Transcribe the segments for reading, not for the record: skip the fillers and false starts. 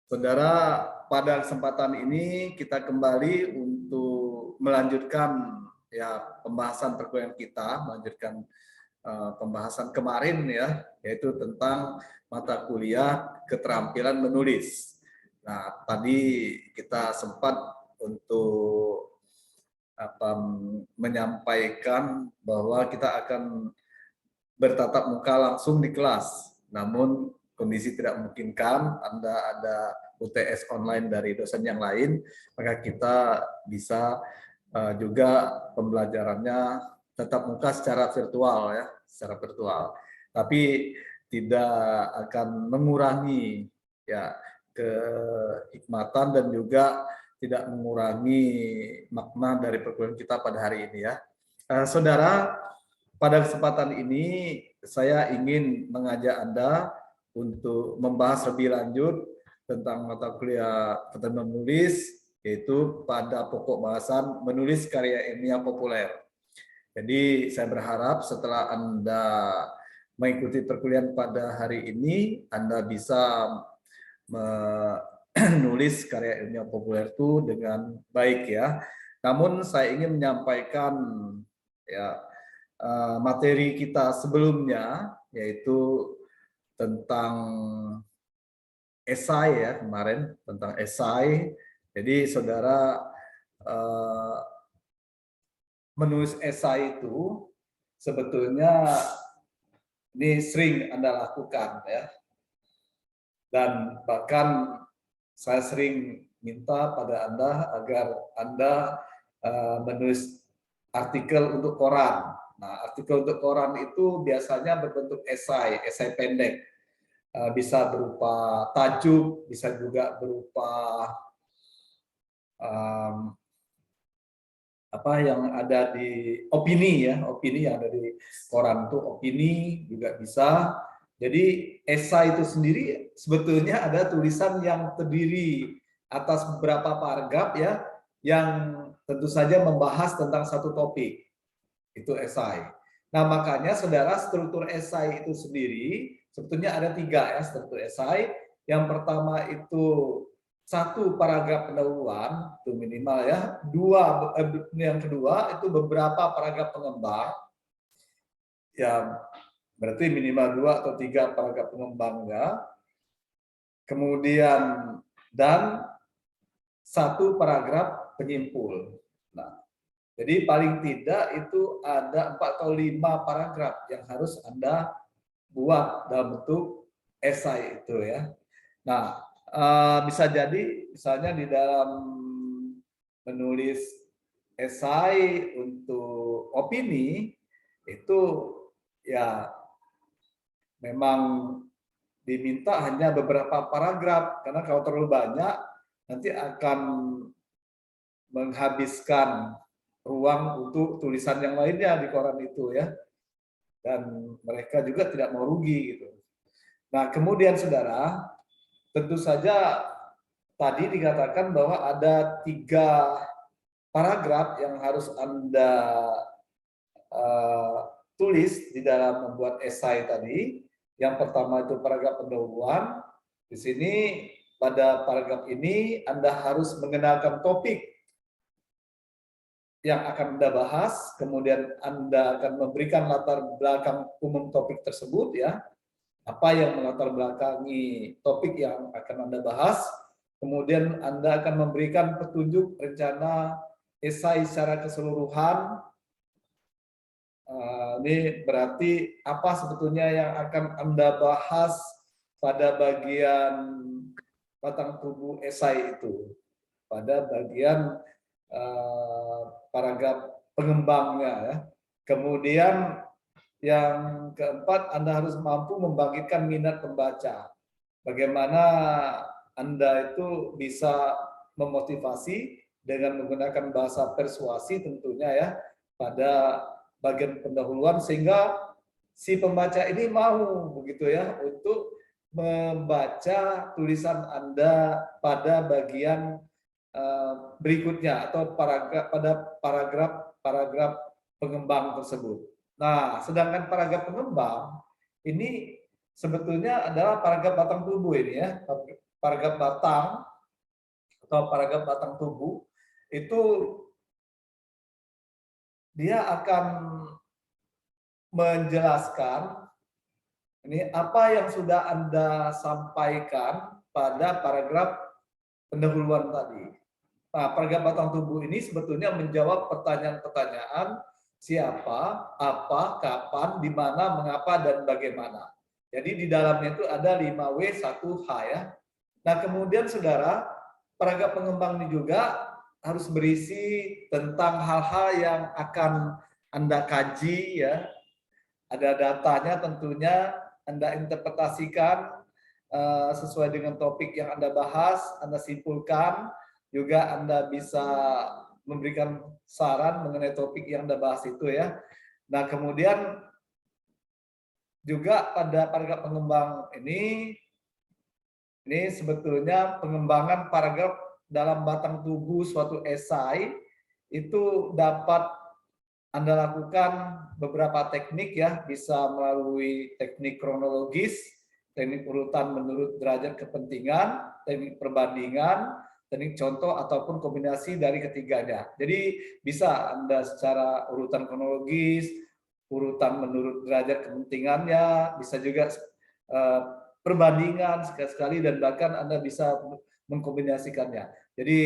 Saudara, pada kesempatan ini kita kembali untuk melanjutkan pembahasan perkuliahan kita, melanjutkan pembahasan kemarin yaitu tentang mata kuliah keterampilan menulis. Nah, tadi kita sempat untuk menyampaikan bahwa kita akan bertatap muka langsung di kelas. Namun kondisi tidak memungkinkan, Anda ada UTS online dari dosen yang lain, maka kita bisa juga pembelajarannya tetap muka secara virtual secara virtual. Tapi tidak akan mengurangi kehikmatan dan juga tidak mengurangi makna dari perkuliahan kita pada hari ini Saudara, pada kesempatan ini saya ingin mengajak Anda untuk membahas lebih lanjut tentang mata kuliah keterampilan menulis, yaitu pada pokok bahasan menulis karya ilmiah populer. Jadi saya berharap setelah Anda mengikuti perkuliahan pada hari ini, Anda bisa menulis karya ilmiah populer itu dengan baik Namun saya ingin menyampaikan materi kita sebelumnya, yaitu tentang esai kemarin, tentang esai. Jadi saudara menulis esai itu sebetulnya ini sering Anda lakukan dan bahkan saya sering minta pada Anda agar Anda menulis artikel untuk koran. Nah, artikel untuk koran itu biasanya berbentuk esai pendek. Bisa berupa tajuk, bisa juga berupa apa yang ada di opini opini yang ada di koran itu opini juga bisa. Jadi esai itu sendiri sebetulnya ada tulisan yang terdiri atas beberapa paragraf yang tentu saja membahas tentang satu topik. Itu esai. Nah, makanya saudara, struktur esai itu sendiri sebetulnya ada 3 struktur esai. Yang pertama itu 1 paragraf pendahuluan, itu minimal 2, yang kedua itu beberapa paragraf pengembang. Berarti minimal 2 atau 3 paragraf pengembangnya. Kemudian dan 1 paragraf penyimpul. Nah, jadi paling tidak itu ada 4 atau 5 paragraf yang harus Anda buat dalam bentuk esai itu Nah, bisa jadi misalnya di dalam menulis esai untuk opini itu memang diminta hanya beberapa paragraf, karena kalau terlalu banyak nanti akan menghabiskan ruang untuk tulisan yang lainnya di koran itu dan mereka juga tidak mau rugi gitu. Nah, kemudian saudara, tentu saja tadi dikatakan bahwa ada 3 paragraf yang harus Anda tulis di dalam membuat esai tadi. Yang pertama itu paragraf pendahuluan. Di sini pada paragraf ini Anda harus mengenalkan topik yang akan Anda bahas, kemudian Anda akan memberikan latar belakang umum topik tersebut apa yang melatar belakangi topik yang akan Anda bahas, kemudian Anda akan memberikan petunjuk rencana esai secara keseluruhan. Ini berarti apa sebetulnya yang akan Anda bahas pada bagian batang tubuh esai itu, pada bagian paragraf pengembangnya Kemudian yang keempat, Anda harus mampu membangkitkan minat pembaca. Bagaimana Anda itu bisa memotivasi dengan menggunakan bahasa persuasi tentunya pada bagian pendahuluan, sehingga si pembaca ini mau begitu untuk membaca tulisan Anda pada bagian berikutnya atau pada paragraf pengembang tersebut. Nah, sedangkan paragraf pengembang ini sebetulnya adalah paragraf batang tubuh ini paragraf batang atau paragraf batang tubuh itu dia akan menjelaskan ini apa yang sudah Anda sampaikan pada paragraf pendahuluan tadi. Nah, paragraf batang tubuh ini sebetulnya menjawab pertanyaan-pertanyaan siapa, apa, kapan, di mana, mengapa, dan bagaimana. Jadi di dalamnya itu ada 5W, 1H ya. Nah, kemudian saudara, paragraf pengembang ini juga harus berisi tentang hal-hal yang akan Anda kaji ya. Ada datanya tentunya, Anda interpretasikan sesuai dengan topik yang Anda bahas, Anda simpulkan, juga Anda bisa memberikan saran mengenai topik yang Anda bahas itu ya. Nah, kemudian juga pada paragraf pengembang ini sebetulnya pengembangan paragraf dalam batang tubuh suatu esai itu dapat Anda lakukan beberapa teknik ya, bisa melalui teknik kronologis, teknik urutan menurut derajat kepentingan, teknik perbandingan, teknik contoh ataupun kombinasi dari ketiganya. Jadi bisa Anda secara urutan kronologis, urutan menurut derajat kepentingannya, bisa juga perbandingan sekali-sekali, dan bahkan Anda bisa mengkombinasikannya. Jadi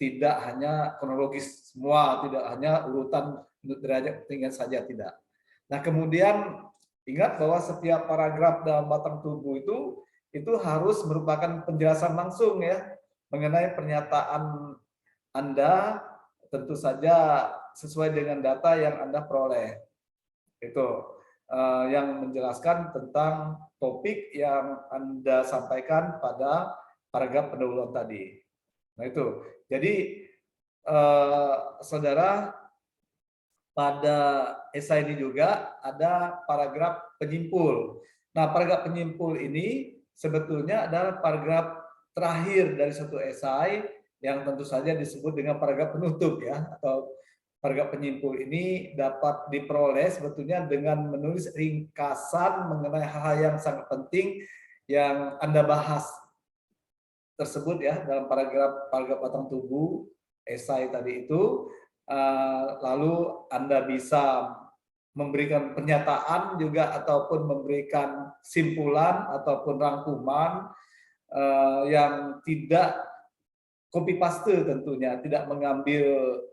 tidak hanya kronologis semua, tidak hanya urutan untuk derajat kepentingan saja, tidak. Nah, kemudian ingat bahwa setiap paragraf dalam batang tubuh itu harus merupakan penjelasan langsung ya mengenai pernyataan Anda, tentu saja sesuai dengan data yang Anda peroleh. Itu yang menjelaskan tentang topik yang Anda sampaikan pada paragraf pendahuluan tadi. Nah, itu. Jadi saudara, pada esai ini juga ada paragraf penyimpul. Nah, paragraf penyimpul ini sebetulnya adalah paragraf terakhir dari satu esai yang tentu saja disebut dengan paragraf penutup ya, atau paragraf penyimpul ini dapat diperoleh sebetulnya dengan menulis ringkasan mengenai hal-hal yang sangat penting yang Anda bahas tersebut ya dalam paragraf batang tubuh esai tadi itu. Lalu Anda bisa memberikan pernyataan juga ataupun memberikan simpulan ataupun rangkuman yang tidak copy paste, tentunya tidak mengambil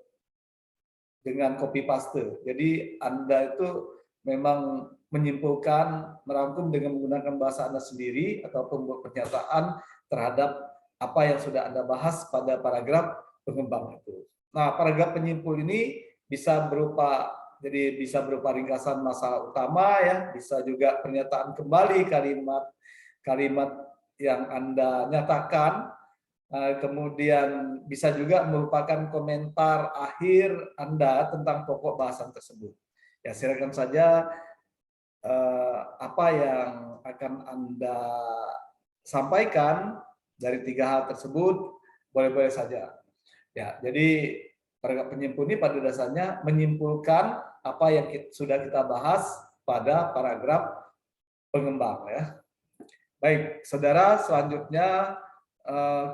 dengan copy paste. Jadi Anda itu memang menyimpulkan, merangkum dengan menggunakan bahasa Anda sendiri ataupun buat pernyataan terhadap apa yang sudah Anda bahas pada paragraf pengembang itu. Nah, paragraf penyimpul ini bisa berupa ringkasan masalah utama ya, bisa juga pernyataan kembali kalimat yang Anda nyatakan, kemudian bisa juga merupakan komentar akhir Anda tentang pokok bahasan tersebut. Ya, silakan saja apa yang akan Anda sampaikan dari 3 hal tersebut, boleh-boleh saja. Ya, jadi paragraf penyimpul ini pada dasarnya menyimpulkan apa yang sudah kita bahas pada paragraf pengembang ya. Baik, saudara, selanjutnya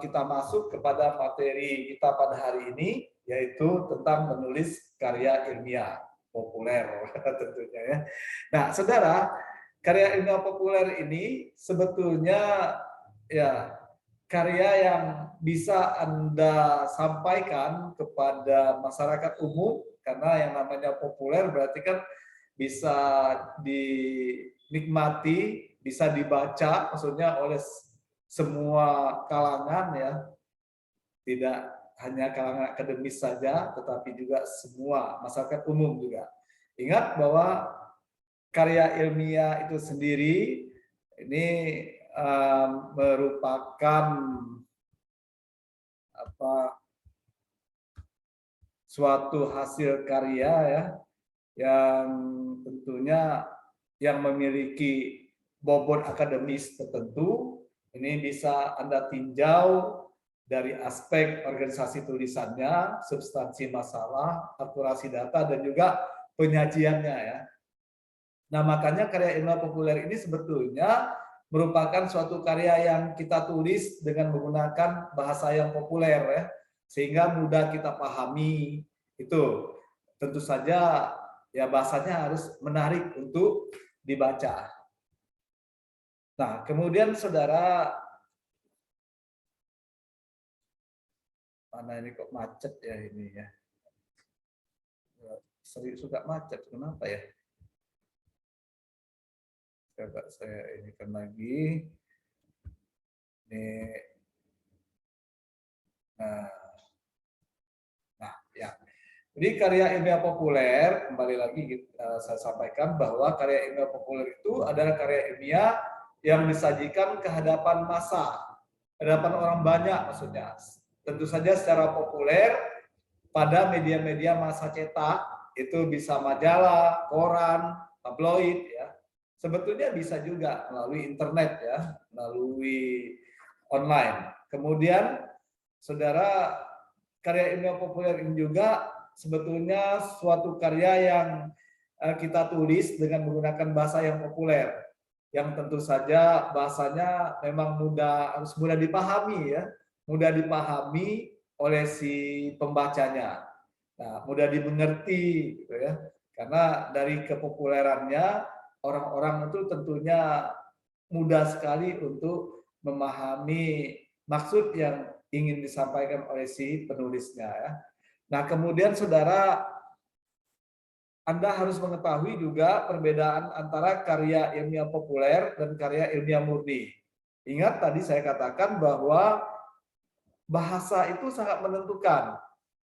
kita masuk kepada materi kita pada hari ini, yaitu tentang menulis karya ilmiah populer tentunya ya. Nah, saudara, karya ilmiah populer ini sebetulnya ya karya yang bisa Anda sampaikan kepada masyarakat umum, karena yang namanya populer berarti kan bisa dinikmati, bisa dibaca, maksudnya oleh semua kalangan ya, tidak hanya kalangan akademis saja, tetapi juga semua masyarakat umum juga. Ingat bahwa karya ilmiah itu sendiri ini merupakan suatu hasil karya ya yang tentunya yang memiliki bobot akademis tertentu. Ini bisa Anda tinjau dari aspek organisasi tulisannya, substansi masalah, akurasi data, dan juga penyajiannya ya. Nah, makanya karya ilmiah populer ini sebetulnya merupakan suatu karya yang kita tulis dengan menggunakan bahasa yang populer ya, sehingga mudah kita pahami. Itu tentu saja ya bahasanya harus menarik untuk dibaca. Nah, kemudian saudara, mana ini kok macet ya ini ya. Sering suka macet, kenapa ya? Coba saya ini kan lagi. Ini, nah ya. Jadi karya ilmiah populer, kembali lagi saya sampaikan bahwa karya ilmiah populer itu adalah karya ilmiah yang disajikan ke hadapan massa, hadapan orang banyak maksudnya. Tentu saja secara populer pada media-media massa cetak, itu bisa majalah, koran, tabloid ya. Sebetulnya bisa juga melalui internet ya, melalui online. Kemudian saudara, karya ilmiah populer ini juga sebetulnya suatu karya yang kita tulis dengan menggunakan bahasa yang populer, yang tentu saja bahasanya memang harus mudah dipahami ya, mudah dipahami oleh si pembacanya. Nah, mudah dimengerti gitu ya. Karena dari kepopulerannya orang-orang itu tentunya mudah sekali untuk memahami maksud yang ingin disampaikan oleh si penulisnya ya. Nah, kemudian saudara, Anda harus mengetahui juga perbedaan antara karya ilmiah populer dan karya ilmiah murni. Ingat tadi saya katakan bahwa bahasa itu sangat menentukan.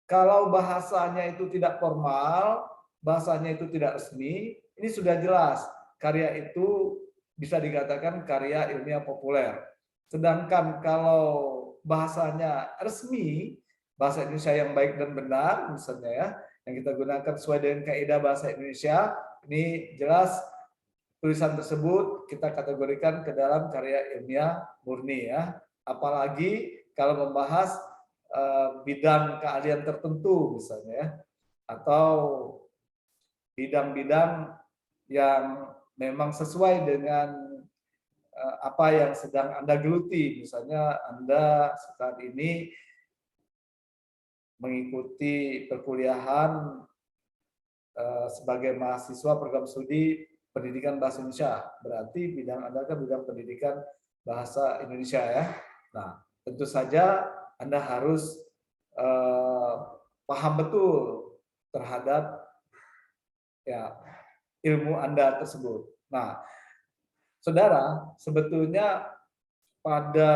Kalau bahasanya itu tidak formal, bahasanya itu tidak resmi, ini sudah jelas karya itu bisa dikatakan karya ilmiah populer. Sedangkan kalau bahasanya resmi, bahasa Indonesia yang baik dan benar misalnya ya, yang kita gunakan sesuai dengan kaidah bahasa Indonesia, ini jelas tulisan tersebut kita kategorikan ke dalam karya ilmiah murni ya. Apalagi kalau membahas bidang keahlian tertentu misalnya ya, atau bidang-bidang yang memang sesuai dengan apa yang sedang Anda geluti. Misalnya Anda saat ini mengikuti perkuliahan sebagai mahasiswa program studi pendidikan bahasa Indonesia, berarti bidang Anda kan bidang pendidikan bahasa Indonesia ya. Nah, tentu saja Anda harus paham betul terhadap ya ilmu Anda tersebut. Nah, saudara, sebetulnya pada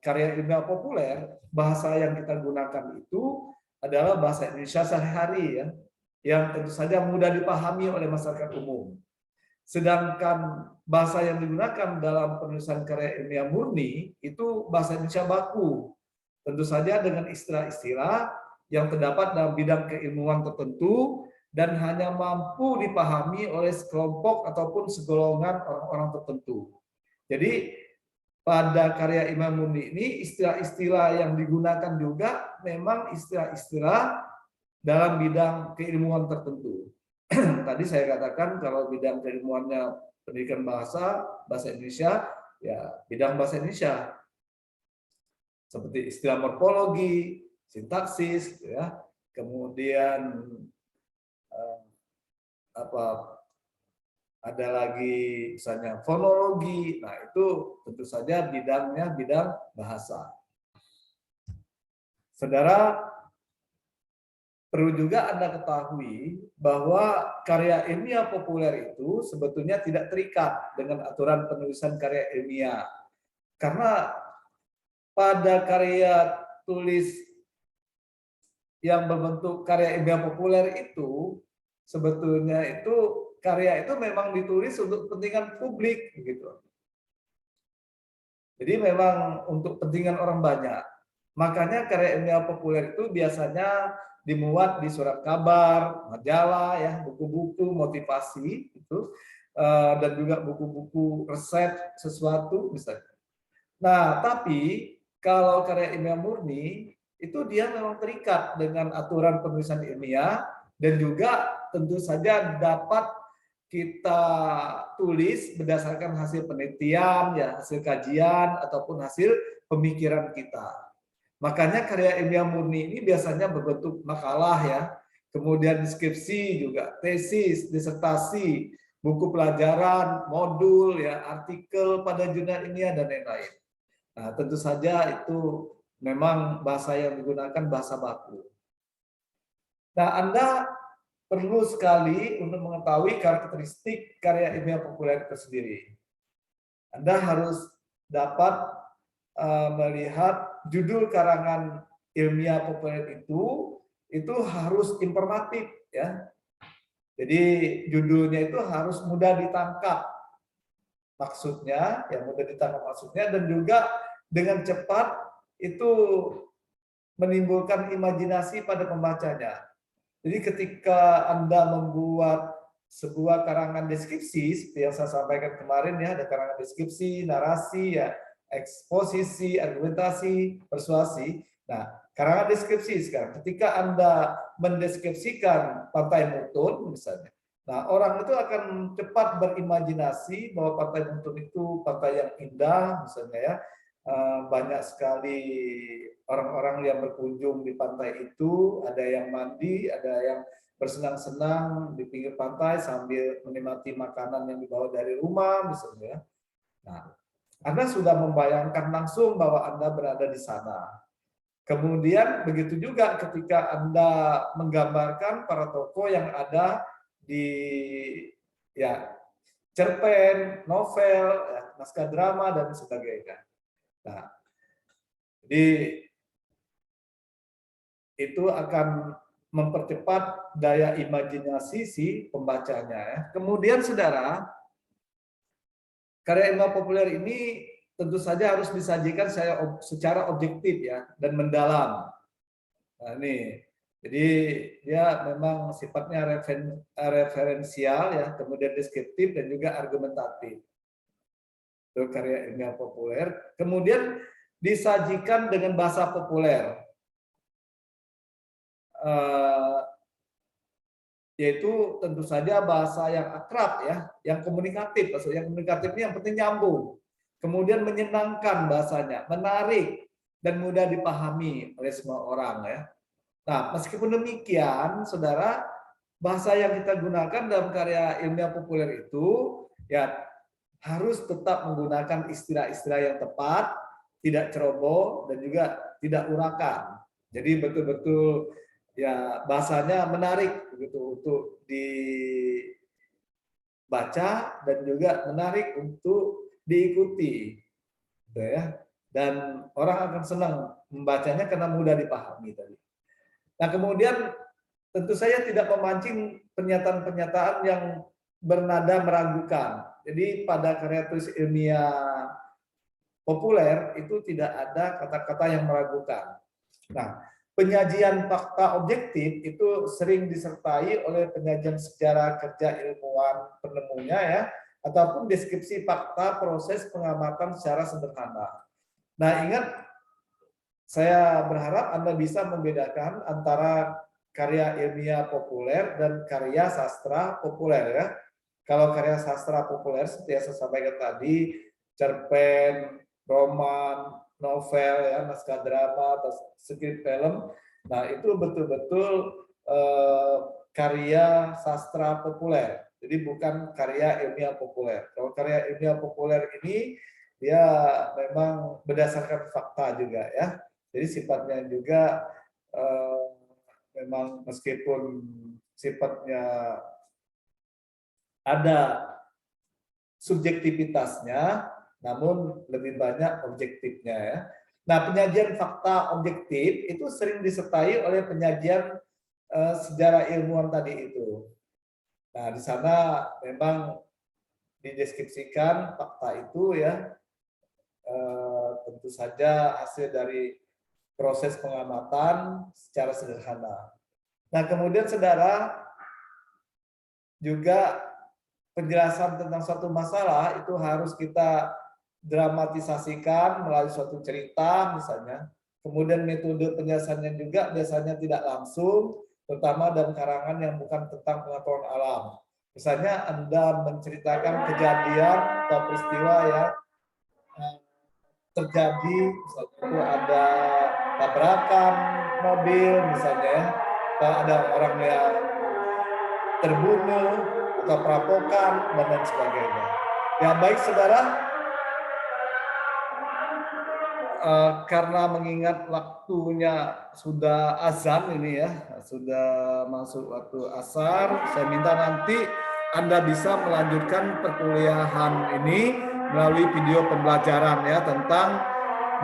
karya ilmiah populer, bahasa yang kita gunakan itu adalah bahasa Indonesia sehari-hari ya, yang tentu saja mudah dipahami oleh masyarakat umum. Sedangkan bahasa yang digunakan dalam penulisan karya ilmiah murni itu bahasa Indonesia baku. Tentu saja dengan istilah-istilah yang terdapat dalam bidang keilmuan tertentu dan hanya mampu dipahami oleh sekelompok ataupun segolongan orang-orang tertentu. Jadi pada karya ilmiah murni ini istilah-istilah yang digunakan juga memang istilah-istilah dalam bidang keilmuan tertentu. Tadi saya katakan kalau bidang keilmuannya pendidikan bahasa Indonesia, ya bidang bahasa Indonesia. Seperti istilah morfologi, sintaksis, ya. Kemudian ada lagi misalnya fonologi. Nah, itu tentu saja bidangnya bidang bahasa. Saudara, perlu juga Anda ketahui bahwa karya ilmiah populer itu sebetulnya tidak terikat dengan aturan penulisan karya ilmiah. Karena pada karya tulis yang berbentuk karya ilmiah populer itu, sebetulnya itu karya itu memang ditulis untuk kepentingan publik gitu. Jadi memang untuk kepentingan orang banyak. Makanya karya ilmiah populer itu biasanya dimuat di surat kabar, majalah, ya, buku-buku motivasi itu, dan juga buku-buku resep sesuatu misalnya. Nah, tapi kalau karya ilmiah murni itu dia memang terikat dengan aturan penulisan ilmiah dan juga tentu saja dapat kita tulis berdasarkan hasil penelitian, ya, hasil kajian ataupun hasil pemikiran kita. Makanya karya ilmiah murni ini biasanya berbentuk makalah ya, kemudian deskripsi juga, tesis, disertasi, buku pelajaran, modul ya, artikel pada jurnal ilmiah dan lain-lain. Nah, tentu saja itu memang bahasa yang digunakan bahasa baku. Nah, Anda perlu sekali untuk mengetahui karakteristik karya ilmiah populer itu sendiri. Anda harus dapat melihat judul karangan ilmiah populer itu harus informatif ya. Jadi judulnya itu harus mudah ditangkap maksudnya, ya mudah ditangkap maksudnya, dan juga dengan cepat itu menimbulkan imajinasi pada pembacanya. Jadi ketika Anda membuat sebuah karangan deskripsi, seperti yang saya sampaikan kemarin ya, ada karangan deskripsi, narasi, ya, eksposisi, argumentasi, persuasi. Nah, karangan deskripsi sekarang, ketika Anda mendeskripsikan Pantai Mutun misalnya, nah orang itu akan cepat berimajinasi bahwa Pantai Mutun itu pantai yang indah misalnya ya, banyak sekali orang-orang yang berkunjung di pantai itu, ada yang mandi, ada yang bersenang-senang di pinggir pantai sambil menikmati makanan yang dibawa dari rumah misalnya. Nah, Anda sudah membayangkan langsung bahwa Anda berada di sana. Kemudian begitu juga ketika Anda menggambarkan para tokoh yang ada di ya cerpen, novel, ya, naskah drama dan sebagainya. Nah, jadi itu akan mempercepat daya imajinasi si pembacanya. Ya. Kemudian, saudara, karya ilmiah populer ini tentu saja harus disajikan secara objektif ya dan mendalam. Nah, ini, jadi dia memang sifatnya referensial ya, kemudian deskriptif dan juga argumentatif. Itu karya ilmiah populer. Kemudian disajikan dengan bahasa populer, yaitu tentu saja bahasa yang akrab ya, yang komunikatif. Maksudnya yang komunikatif ini yang penting nyambung. Kemudian menyenangkan bahasanya, menarik dan mudah dipahami oleh semua orang ya. Nah, meskipun demikian, saudara, bahasa yang kita gunakan dalam karya ilmiah populer itu ya harus tetap menggunakan istilah-istilah yang tepat, tidak ceroboh dan juga tidak urakan. Jadi betul-betul ya bahasanya menarik begitu untuk dibaca dan juga menarik untuk diikuti, gitu ya. Dan orang akan senang membacanya karena mudah dipahami tadi. Nah, kemudian tentu saja tidak memancing pernyataan-pernyataan yang bernada meragukan. Jadi pada karya tulis ilmiah populer itu tidak ada kata-kata yang meragukan. Nah, penyajian fakta objektif itu sering disertai oleh penyajian sejarah kerja ilmuwan penemunya ya, ataupun deskripsi fakta proses pengamatan secara sederhana. Nah, ingat, saya berharap Anda bisa membedakan antara karya ilmiah populer dan karya sastra populer ya. Kalau karya sastra populer seperti yang saya sampaikan tadi, cerpen, roman, novel, ya, naskah drama, atau skrip film, nah itu betul-betul karya sastra populer. Jadi bukan karya ilmiah populer. Kalau karya ilmiah populer ini dia memang berdasarkan fakta juga ya. Jadi sifatnya juga memang meskipun sifatnya ada subjektivitasnya, namun lebih banyak objektifnya ya. Nah, penyajian fakta objektif itu sering disertai oleh penyajian sejarah ilmuwan tadi itu. Nah, di sana memang dideskripsikan fakta itu ya, tentu saja hasil dari proses pengamatan secara sederhana. Nah, kemudian saudara, juga penjelasan tentang suatu masalah itu harus kita dramatisasikan melalui suatu cerita misalnya. Kemudian metode penjelasannya juga biasanya tidak langsung, terutama dalam karangan yang bukan tentang pengetahuan alam. Misalnya Anda menceritakan kejadian atau peristiwa yang terjadi, misalnya itu ada tabrakan mobil misalnya ya, atau ada orang yang terbunuh atau perampokan dan lain sebagainya. Ya baik saudara, karena mengingat waktunya sudah azan ini ya, sudah masuk waktu asar, saya minta nanti Anda bisa melanjutkan perkuliahan ini melalui video pembelajaran ya tentang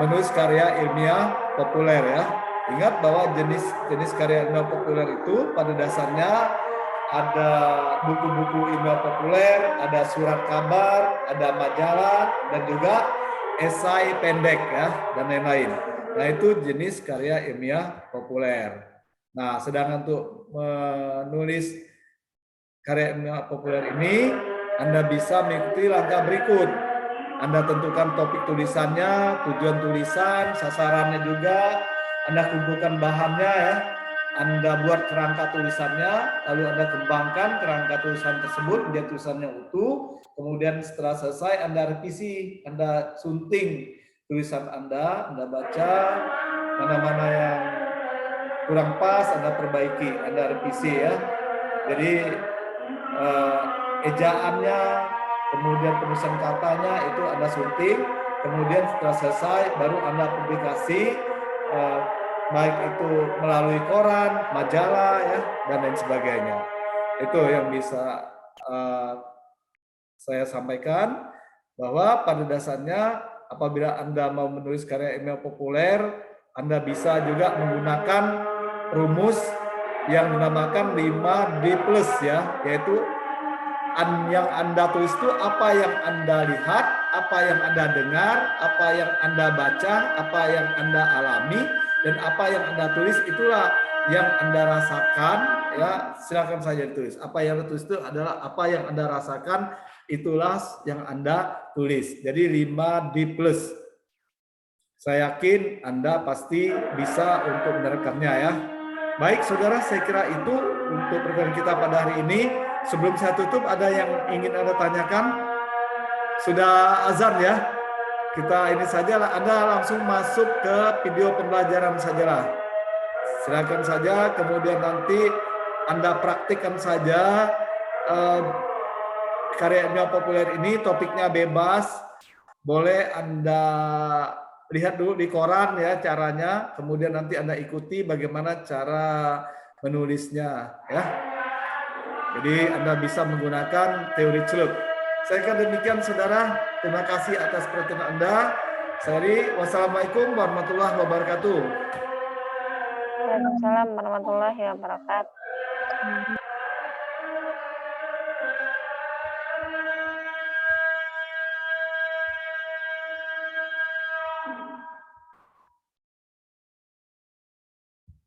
menulis karya ilmiah populer ya. Ingat bahwa jenis karya ilmiah populer itu pada dasarnya ada buku-buku ilmiah populer, ada surat kabar, ada majalah, dan juga esai pendek ya, dan lain-lain. Nah itu jenis karya ilmiah populer. Nah sedangkan untuk menulis karya ilmiah populer ini, Anda bisa mengikuti langkah berikut. Anda tentukan topik tulisannya, tujuan tulisan, sasarannya juga, Anda kumpulkan bahannya ya, Anda buat kerangka tulisannya, lalu Anda kembangkan kerangka tulisan tersebut menjadi tulisannya utuh, kemudian setelah selesai Anda revisi, Anda sunting tulisan Anda baca, mana-mana yang kurang pas Anda perbaiki, Anda revisi ya. Jadi ejaannya, kemudian penulisan katanya itu Anda sunting, kemudian setelah selesai baru Anda publikasi, baik itu melalui koran, majalah ya, dan lain sebagainya. Itu yang bisa saya sampaikan, bahwa pada dasarnya apabila Anda mau menulis karya ilmiah populer, Anda bisa juga menggunakan rumus yang dinamakan 5D+ ya, yaitu yang Anda tulis itu apa yang Anda lihat, apa yang Anda dengar, apa yang Anda baca, apa yang Anda alami, dan apa yang Anda tulis itulah yang Anda rasakan ya, silakan saja ditulis. Apa yang Anda tulis itu adalah apa yang Anda rasakan, itulah yang Anda tulis. Jadi 5D+. Saya yakin Anda pasti bisa untuk menerekamnya ya. Baik saudara, saya kira itu untuk pertemuan kita pada hari ini. Sebelum saya tutup, ada yang ingin Anda tanyakan? Sudah azan ya? Kita ini sajalah, Anda langsung masuk ke video pembelajaran sajalah. Silakan saja, kemudian nanti Anda praktikkan saja karya ilmiah populer ini, topiknya bebas. Boleh Anda lihat dulu di koran ya caranya, kemudian nanti Anda ikuti bagaimana cara menulisnya ya. Jadi Anda bisa menggunakan teori celup. Saya kira demikian saudara. Terima kasih atas perhatian Anda. Wassalamualaikum warahmatullahi wabarakatuh. Waalaikumsalam warahmatullahi wabarakatuh.